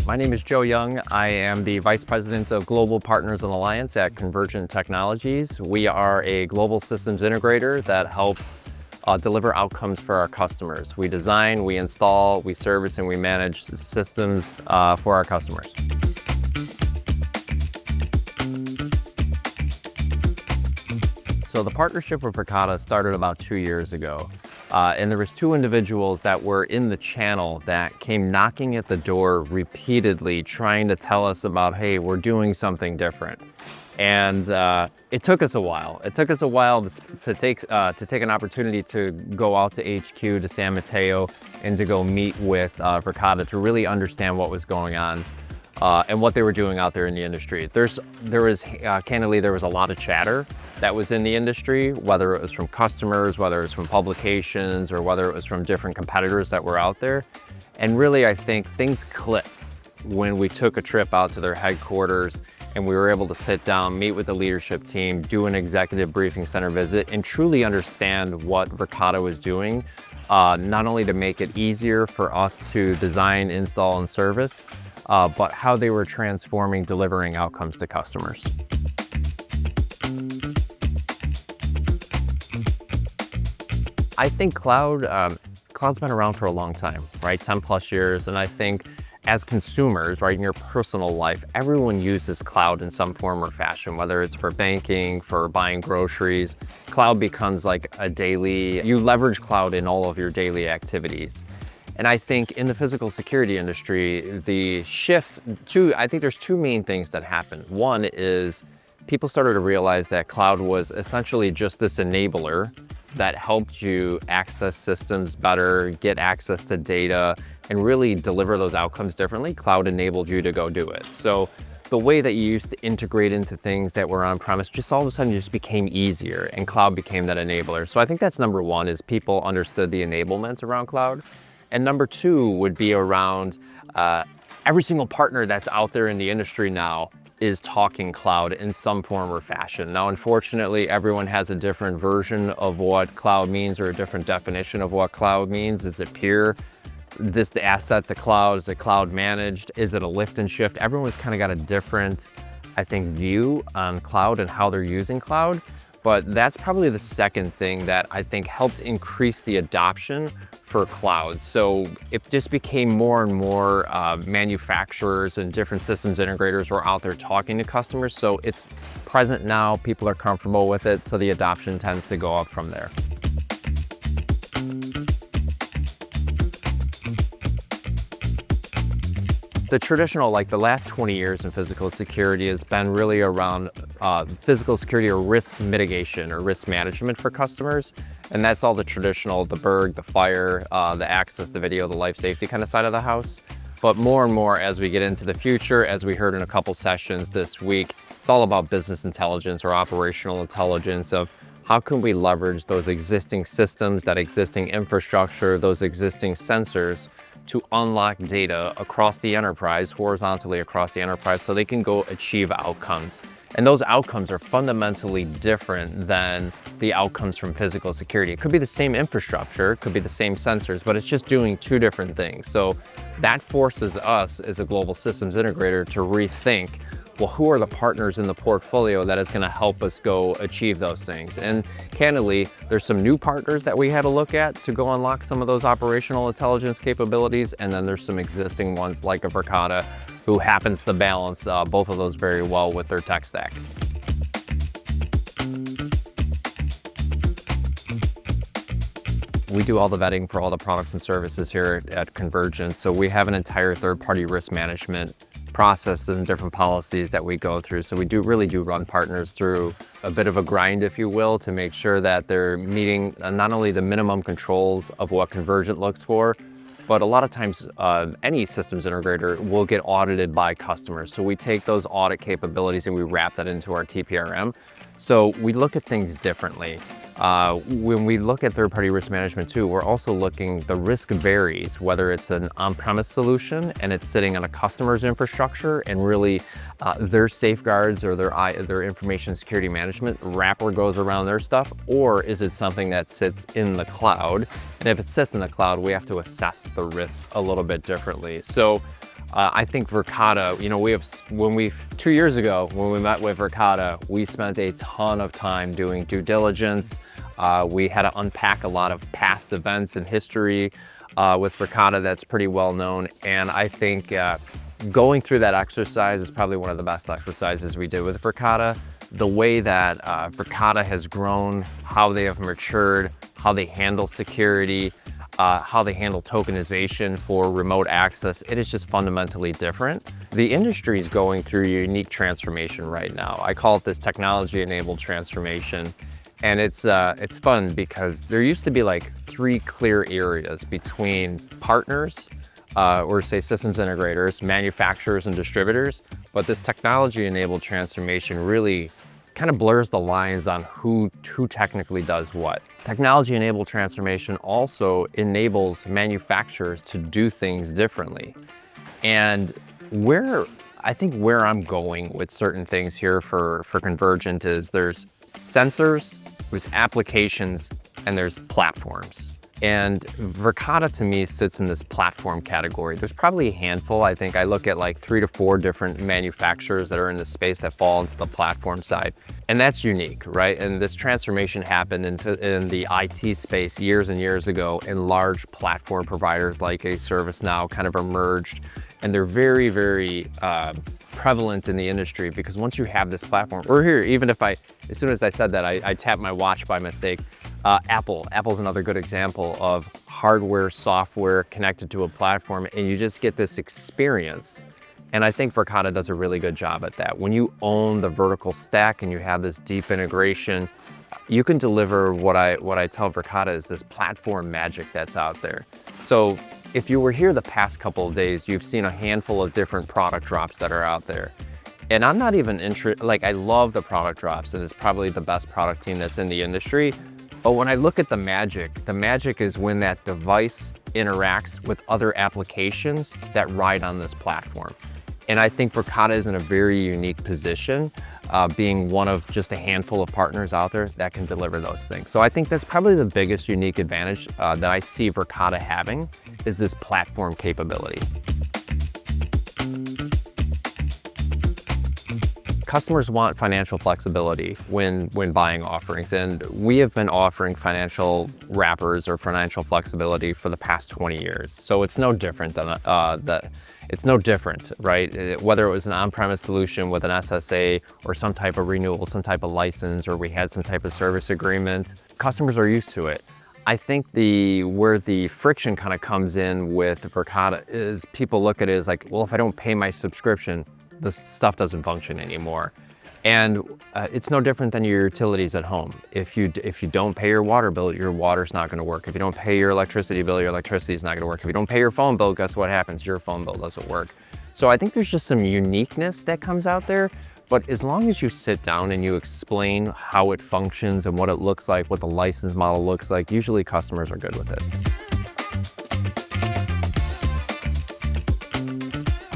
My name is Joe Young. I am the Vice President of Global Partners and Alliance at Convergint Technologies. We are a global systems integrator that helps deliver outcomes for our customers. We design, we install, we service, and we manage systems for our customers. So the partnership with Verkada started about 2 years ago. And there was two individuals that were in the channel that came knocking at the door repeatedly, trying to tell us about, hey, we're doing something different. And it took us a while. It took us a while to take an opportunity to go out to HQ, to San Mateo, and to go meet with Verkada to really understand what was going on and what they were doing out there in the industry. Candidly, there was a lot of chatter that was in the industry, whether it was from customers, whether it was from publications, or whether it was from different competitors that were out there. And really, I think things clicked when we took a trip out to their headquarters and we were able to sit down, meet with the leadership team, do an executive briefing center visit, and truly understand what Verkada was doing, not only to make it easier for us to design, install, and service, but how they were transforming, delivering outcomes to customers. I think cloud's been around for a long time, right? 10 plus years. And I think as consumers, right, in your personal life, everyone uses cloud in some form or fashion, whether it's for banking, for buying groceries. Cloud becomes like you leverage cloud in all of your daily activities. And I think in the physical security industry, I think there's two main things that happened. One is people started to realize that cloud was essentially just this enabler that helped you access systems better, get access to data, and really deliver those outcomes differently. Cloud enabled you to go do it. So the way that you used to integrate into things that were on-premise just all of a sudden just became easier, and cloud became that enabler. So I think that's number one, is people understood the enablement around cloud. And number two would be around every single partner that's out there in the industry now is talking cloud in some form or fashion. Now, unfortunately, everyone has a different version of what cloud means, or a different definition of what cloud means. Is it pure? The asset to cloud? Is it cloud managed? Is it a lift and shift? Everyone's kind of got a different, I think, view on cloud and how they're using cloud. But that's probably the second thing that I think helped increase the adoption for cloud. So it just became more and more manufacturers and different systems integrators were out there talking to customers. So it's present now, people are comfortable with it, so the adoption tends to go up from there. The traditional, like the last 20 years in physical security, has been really around physical security or risk mitigation or risk management for customers. And that's all the traditional, the burg, the fire, the access, the video, the life safety kind of side of the house. But more and more as we get into the future, as we heard in a couple sessions this week, it's all about business intelligence or operational intelligence of how can we leverage those existing systems, that existing infrastructure, those existing sensors to unlock data across the enterprise, horizontally across the enterprise, so they can go achieve outcomes. And those outcomes are fundamentally different than the outcomes from physical security. It could be the same infrastructure, it could be the same sensors, but it's just doing two different things. So that forces us as a global systems integrator to rethink, well, who are the partners in the portfolio that is going to help us go achieve those things? And candidly, there's some new partners that we had to look at to go unlock some of those operational intelligence capabilities. And then there's some existing ones like a Verkada who happens to balance both of those very well with their tech stack. We do all the vetting for all the products and services here at Convergint. So we have an entire third-party risk management process and different policies that we go through. So we really do run partners through a bit of a grind, if you will, to make sure that they're meeting not only the minimum controls of what Convergint looks for, but a lot of times any systems integrator will get audited by customers. So we take those audit capabilities and we wrap that into our TPRM. So we look at things differently. When we look at third-party risk management too, we're also looking, the risk varies, whether it's an on-premise solution and it's sitting on a customer's infrastructure and really their safeguards or their information security management wrapper goes around their stuff, or is it something that sits in the cloud? And if it sits in the cloud, we have to assess the risk a little bit differently. So I think Verkada, when 2 years ago, when we met with Verkada, we spent a ton of time doing due diligence. We had to unpack a lot of past events and history with Verkada that's pretty well known. And I think going through that exercise is probably one of the best exercises we did with Verkada. The way that Verkada has grown, how they have matured, how they handle security, how they handle tokenization for remote access, it is just fundamentally different. The industry is going through a unique transformation right now. I call it this technology-enabled transformation. And it's fun because there used to be like 3 clear areas between partners, or say systems integrators, manufacturers and distributors. But this technology-enabled transformation really kind of blurs the lines on who technically does what. Technology-enabled transformation also enables manufacturers to do things differently. And I think where I'm going with certain things here for Convergint is there's sensors, there's applications, and there's platforms. And Verkada to me sits in this platform category. There's probably a handful. I think I look at like 3 to 4 different manufacturers that are in the space that fall into the platform side. And that's unique, right? And this transformation happened in the IT space years and years ago, and large platform providers like a ServiceNow kind of emerged. And they're very, very prevalent in the industry because once you have this platform, or here, even if as soon as I said that, I tapped my watch by mistake. Apple's another good example of hardware, software connected to a platform, and you just get this experience. And I think Verkada does a really good job at that. When you own the vertical stack and you have this deep integration, you can deliver what I tell Verkada is this platform magic that's out there. So if you were here the past couple of days, you've seen a handful of different product drops that are out there. And I'm not even I love the product drops, and it's probably the best product team that's in the industry. But when I look at the magic is when that device interacts with other applications that ride on this platform. And I think Verkada is in a very unique position, being one of just a handful of partners out there that can deliver those things. So I think that's probably the biggest unique advantage that I see Verkada having is this platform capability. Customers want financial flexibility when buying offerings, and we have been offering financial wrappers or financial flexibility for the past 20 years. So it's no different than it's no different, right? Whether it was an on-premise solution with an SSA or some type of renewal, some type of license, or we had some type of service agreement, customers are used to it. I think where the friction kind of comes in with Verkada is people look at it as like, well, if I don't pay my subscription, the stuff doesn't function anymore. And it's no different than your utilities at home. If you don't pay your water bill, your water's not gonna work. If you don't pay your electricity bill, your electricity is not gonna work. If you don't pay your phone bill, guess what happens? Your phone bill doesn't work. So I think there's just some uniqueness that comes out there, but as long as you sit down and you explain how it functions and what it looks like, what the license model looks like, usually customers are good with it.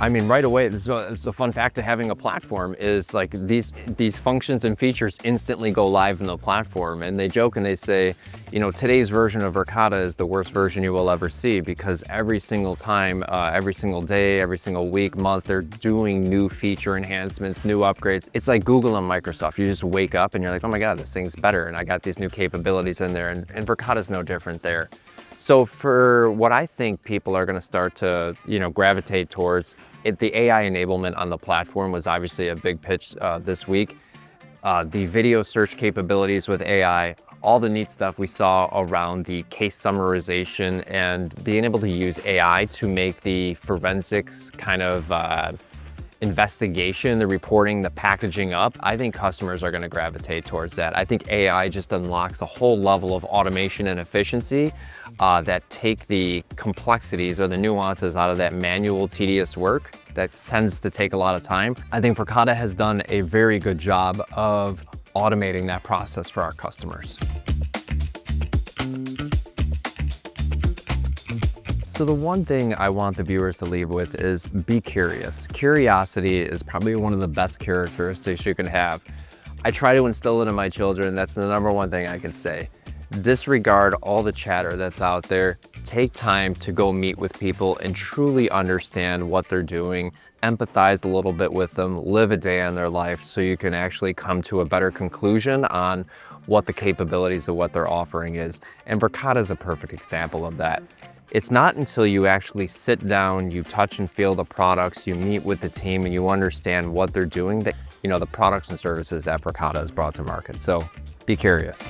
I mean, right away, it's a fun fact to having a platform is like these functions and features instantly go live in the platform. And they joke and they say, today's version of Verkada is the worst version you will ever see because every single time, every single day, every single week, month, they're doing new feature enhancements, new upgrades. It's like Google and Microsoft. You just wake up and you're like, oh my God, this thing's better. And I got these new capabilities in there, and Verkada's no different there. So for what I think people are going to start to, gravitate towards, the AI enablement on the platform was obviously a big pitch this week. The video search capabilities with AI, all the neat stuff we saw around the case summarization and being able to use AI to make the forensics kind of investigation, the reporting, the packaging up, I think customers are going to gravitate towards that. I think AI just unlocks a whole level of automation and efficiency that take the complexities or the nuances out of that manual, tedious work that tends to take a lot of time. I think Verkada has done a very good job of automating that process for our customers. So the one thing I want the viewers to leave with is be curious. Curiosity is probably one of the best characteristics you can have. I try to instill it in my children. That's the number one thing I can say. Disregard all the chatter that's out there. take time to go meet with people and truly understand what they're doing, empathize a little bit with them, live a day in their life so you can actually come to a better conclusion on what the capabilities of what they're offering is. And Verkada is a perfect example of that. It's not until you actually sit down, you touch and feel the products, you meet with the team, and you understand what they're doing, that the products and services that Verkada has brought to market. So be curious.